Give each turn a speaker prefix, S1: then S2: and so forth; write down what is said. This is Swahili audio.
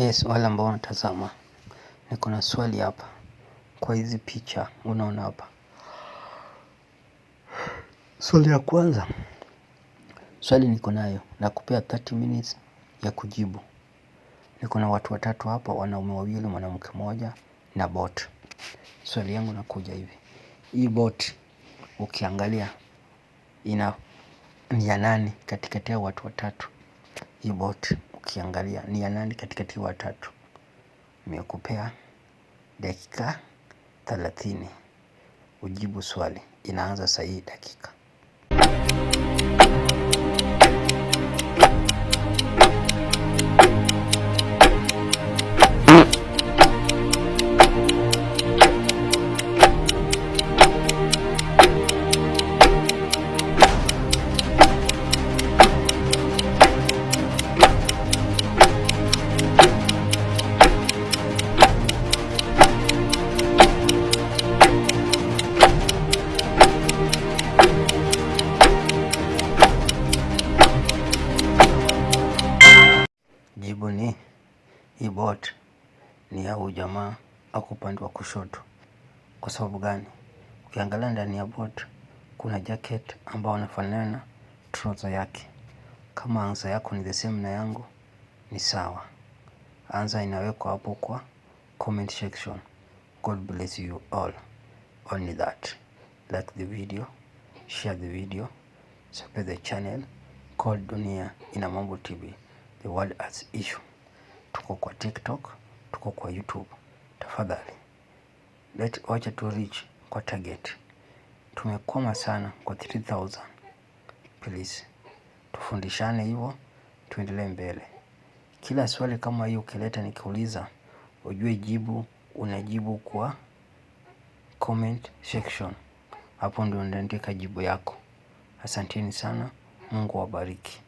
S1: Yes, wale ambao wanatazama, niko na swali hapa. Kwa hizi picha unaona hapa, swali ya kwanza, swali niko nayo na kupea 30 minutes ya kujibu. Niko na watu watatu hapa, wanaume wawili, mwanamke mmoja na bot. Swali yangu nakuja hivi, hii bot ukiangalia ni ya nani katikati ya watu watatu? Hii bot ukiangalia ni ya nani katikati ya watatu? Nimekupea dakika 30 ujibu swali. Inaanza sahihi dakika. Jibu ni hii bot ni ya huyu jamaa ako upande wa kushoto. Kwa sababu gani? Ukiangalia ndani ya bot kuna jacket ambao wanafanana trouser yake. Kama answer yako ni the same na yangu, ni sawa. Answer inawekwa hapo kwa comment section. God bless you all. Only that. Like the video, share the video, subscribe the channel called Dunia Ina Mambo TV. The world as issue. Tuko kwa TikTok, tuko kwa YouTube. Tafadhali wacha tu reach kwa target. Tumekwama sana kwa 3000. Please tufundishane hivyo, tuendelee mbele. Kila swali kama hiyo ukileta nikiuliza, ujue jibu unajibu kwa comment section. Hapo ndio unaandika jibu yako. Asanteni sana. Mungu awabariki.